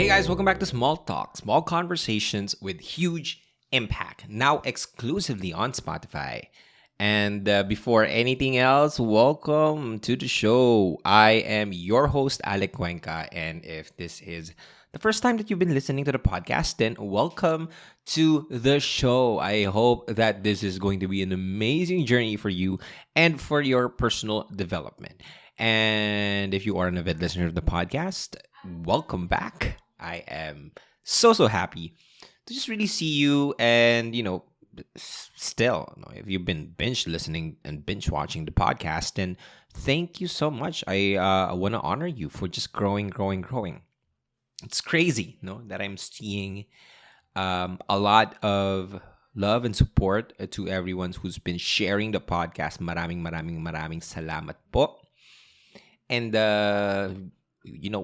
Hey guys, welcome back to Small Talk, small conversations with huge impact, now exclusively on Spotify. And before anything else, welcome to the show. I am your host, Alec, and if this is the first time that you've been listening to the podcast, then welcome to the show. I hope that this is going to be an amazing journey for you and for your personal development. And if you are an avid listener of the podcast, welcome back. I am so happy to just really see you and, still, if you've been binge listening and binge watching the podcast, then thank you so much. I want to honor you for just growing. It's crazy, that I'm seeing a lot of love and support to everyone who's been sharing the podcast. Maraming salamat po. And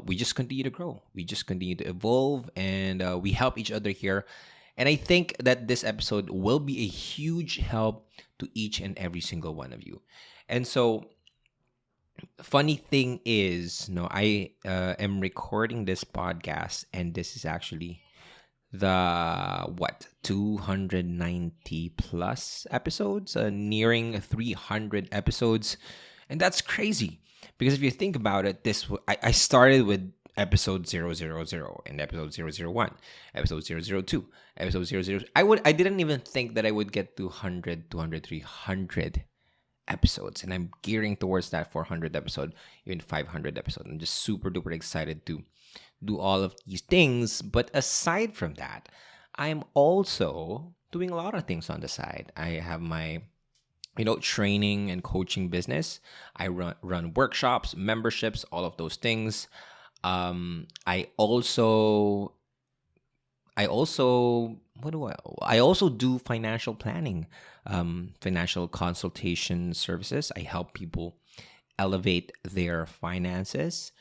we just continue to grow. We just continue to evolve, and we help each other here. And I think that this episode will be a huge help to each and every single one of you. And so, funny thing is, I am recording this podcast, and this is actually the 290 plus episodes, nearing 300 episodes, and that's crazy. Because if you think about it, I started with episode 000 and episode 001, episode 002, episode 00. I didn't even think that I would get to 100, 200, 300 episodes, and I'm gearing towards that 400 episode, even 500 episode. I'm just super duper excited to do all of these things. But aside from that, I'm also doing a lot of things on the side. I have my training and coaching business. I run workshops, memberships, all of those things. I also I also do financial planning, financial consultation services. I help people elevate their finances.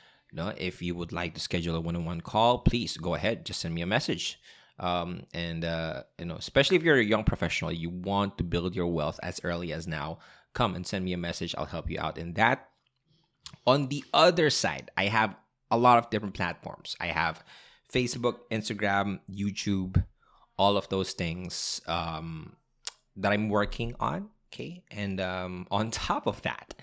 If you would like to schedule a one-on-one call, please go ahead. Just send me a message. Especially if you're a young professional, you want to build your wealth as early as now, come and send me a message. I'll help you out in that. On the other side, I have a lot of different platforms. I have Facebook, Instagram, YouTube, all of those things that I'm working on. Okay. And on top of that,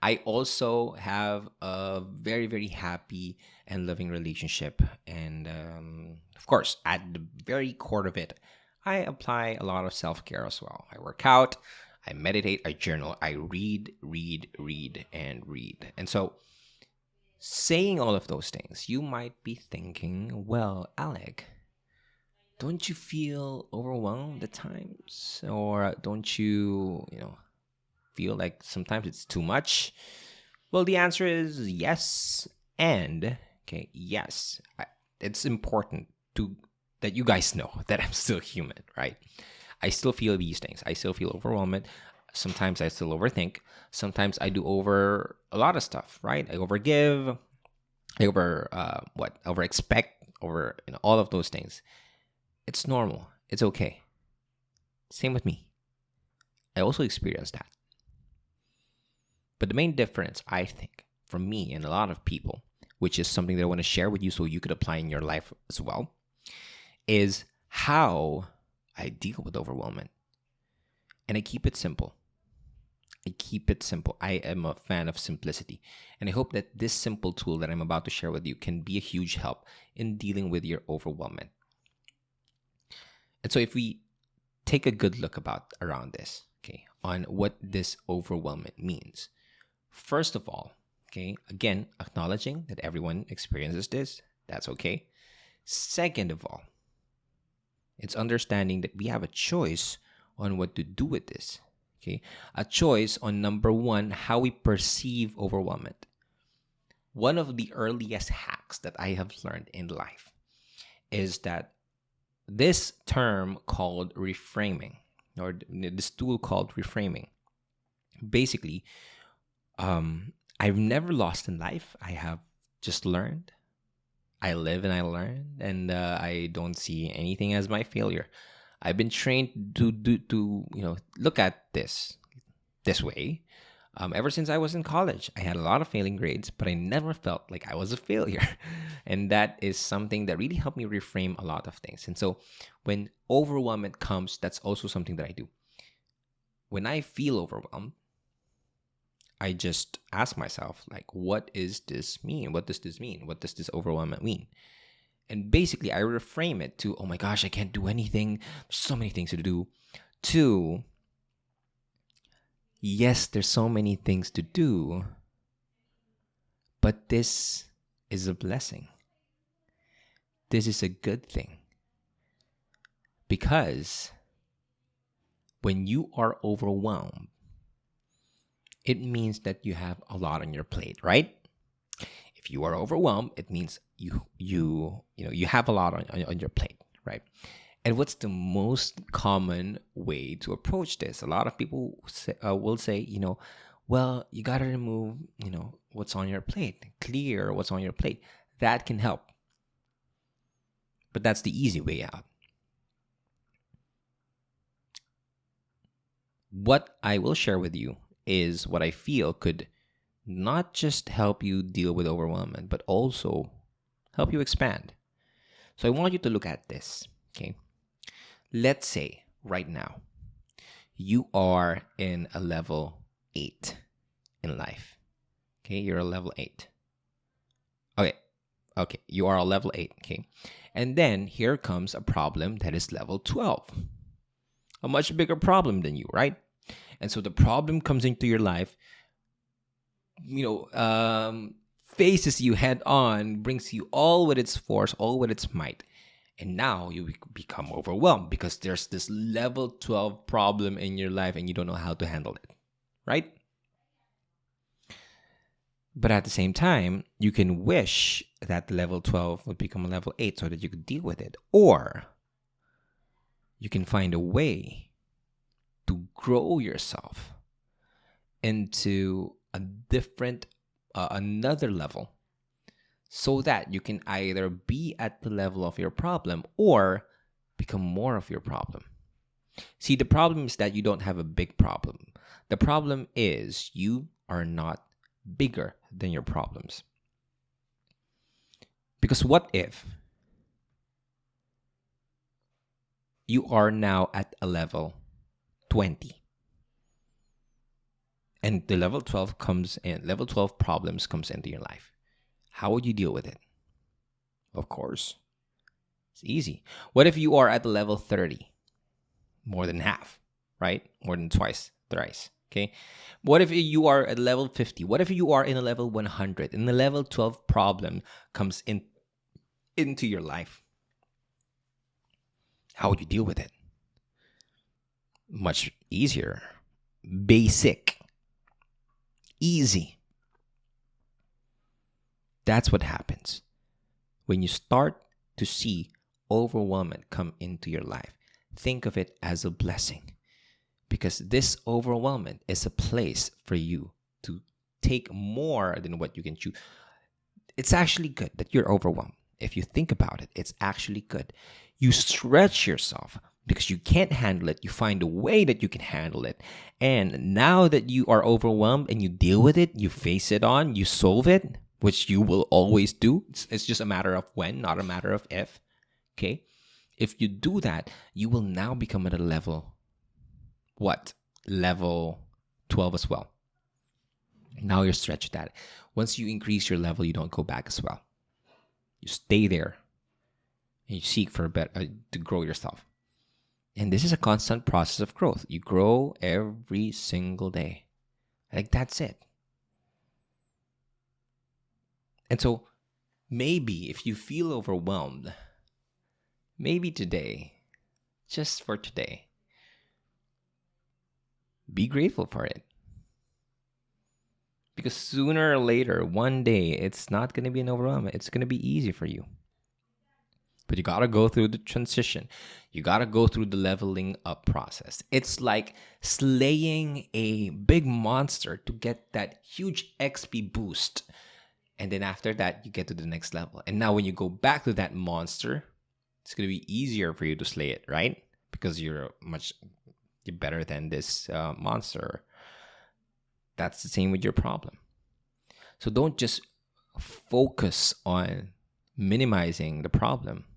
I also have a very, very happy and loving relationship. And of course, at the very core of it, I apply a lot of self-care as well. I work out, I meditate, I journal, I read. And so, saying all of those things, you might be thinking, well, Alec, don't you feel overwhelmed at times? Or don't you, feel like sometimes it's too much? Well, the answer is yes. And, okay, yes, it's important that you guys know that I'm still human, right? I still feel these things. I still feel overwhelmed. Sometimes I still overthink. Sometimes I do over a lot of stuff, right? I overgive. I overexpect, over all of those things. It's normal. It's okay. Same with me. I also experienced that. But the main difference, I think, from me and a lot of people, which is something that I want to share with you so you could apply in your life as well, is how I deal with overwhelmment. And I keep it simple. I am a fan of simplicity. And I hope that this simple tool that I'm about to share with you can be a huge help in dealing with your overwhelmment. And so if we take a good look around this, okay, on what this overwhelmment means. First of all, okay, again, acknowledging that everyone experiences this. That's okay. Second of all, it's understanding that we have a choice on what to do with this. Okay, a choice on number one, how we perceive overwhelmment. One of the earliest hacks that I have learned in life is that this term called reframing, or this tool called reframing, basically, I've never lost in life. I have just learned. I live and I learn, and I don't see anything as my failure. I've been trained to look at this way. Ever since I was in college, I had a lot of failing grades, but I never felt like I was a failure. And that is something that really helped me reframe a lot of things. And so when overwhelmment comes, that's also something that I do. When I feel overwhelmed, I just ask myself, like, what is this mean? What does this mean? What does this overwhelmment mean? And basically, I reframe it to, oh my gosh, I can't do anything. There's so many things to do. To, yes, there's so many things to do, but this is a blessing. This is a good thing. Because when you are overwhelmed, it means that you have a lot on your plate, right? If you are overwhelmed, it means you have a lot on your plate, right? And what's the most common way to approach this? A lot of people will say, well, you got to remove, what's on your plate, clear what's on your plate. That can help. But that's the easy way out. What I will share with you is what I feel could not just help you deal with overwhelmment, but also help you expand. So I want you to look at this, okay? Let's say right now, you are in a level 8 in life. Okay, you're a level 8. Okay, you are a level 8, okay? And then here comes a problem that is level 12. A much bigger problem than you, right? And so the problem comes into your life, faces you head on, brings you all with its force, all with its might. And now you become overwhelmed because there's this level 12 problem in your life and you don't know how to handle it, right? But at the same time, you can wish that level 12 would become a level 8 so that you could deal with it. Or you can find a way to grow yourself into a different, another level, so that you can either be at the level of your problem or become more of your problem. See, the problem is that you don't have a big problem. The problem is you are not bigger than your problems. Because what if you are now at a level 20 and the level 12 problems comes into your life? How would you deal with it? Of course, it's easy. What if you are at the level 30? More than half, right? More than twice, thrice, okay? What if you are at level 50? What if you are in a level 100 and the level 12 problem comes into your life? How would you deal with it? Much easier. Basic. Easy. That's what happens when you start to see overwhelmment come into your life. Think of it as a blessing, because this overwhelmment is a place for you to take more than what you can chew. It's actually good that you're overwhelmed. If you think about it, it's actually good. You stretch yourself because you can't handle it. You find a way that you can handle it. And now that you are overwhelmed and you deal with it, you face it on, you solve it, which you will always do. It's just a matter of when, not a matter of if. Okay? If you do that, you will now become at a level, what? Level 12 as well. Now you're stretched at it. Once you increase your level, you don't go back as well. You stay there and you seek for a better to grow yourself. And this is a constant process of growth. You grow every single day. Like, that's it. And so maybe if you feel overwhelmed, maybe today, just for today, be grateful for it. Because sooner or later, one day, it's not going to be an overwhelm. It's going to be easy for you. But you got to go through the transition. You got to go through the leveling up process. It's like slaying a big monster to get that huge XP boost. And then after that, you get to the next level. And now when you go back to that monster, it's going to be easier for you to slay it, right? Because you're better than this monster. That's the same with your problem. So don't just focus on minimizing the problem.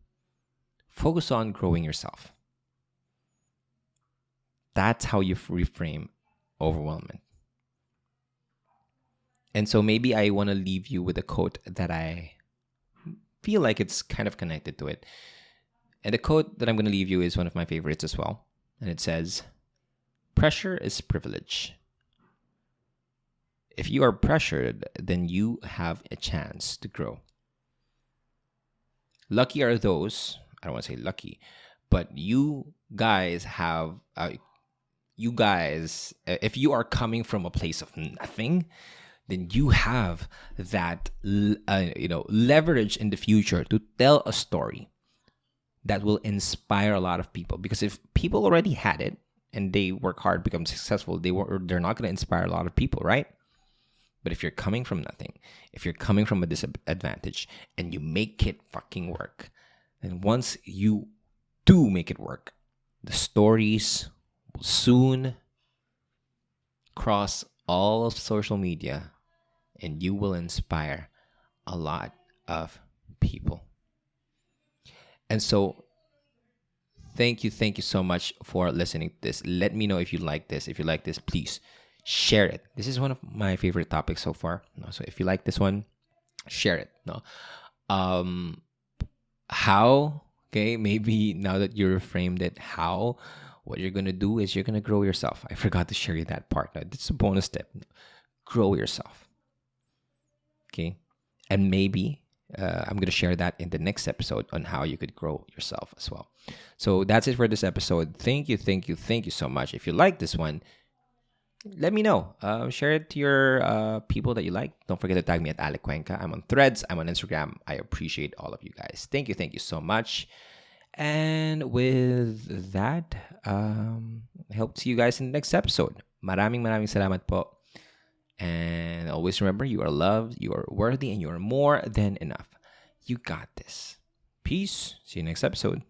Focus on growing yourself. That's how you reframe overwhelmment. And so maybe I want to leave you with a quote that I feel like it's kind of connected to it. And the quote that I'm going to leave you is one of my favorites as well. And it says, "Pressure is privilege. If you are pressured, then you have a chance to grow. Lucky are those," I don't want to say lucky, but you guys have, if you are coming from a place of nothing, then you have that, leverage in the future to tell a story that will inspire a lot of people. Because if people already had it and they work hard, become successful, they're not going to inspire a lot of people, right? But if you're coming from nothing, if you're coming from a disadvantage and you make it fucking work, then once you do make it work, the stories will soon cross all of social media and you will inspire a lot of people. And so thank you so much for listening to this. Let me know if you like this. If you like this, please share it. This is one of my favorite topics so far. So if you like this one, share it. How? Okay, maybe now that you reframed it, how? What you're gonna do is you're gonna grow yourself. I forgot to share you that part. That's a bonus tip. Grow yourself. Okay, and maybe I'm gonna share that in the next episode on how you could grow yourself as well. So that's it for this episode. Thank you so much. If you like this one, let me know. Share it to your people that you like. Don't forget to tag me at Alec Cuenca. I'm on Threads. I'm on Instagram. I appreciate all of you guys. Thank you so much. And with that, I hope to see you guys in the next episode. Maraming salamat po. And always remember, you are loved, you are worthy, and you are more than enough. You got this. Peace. See you next episode.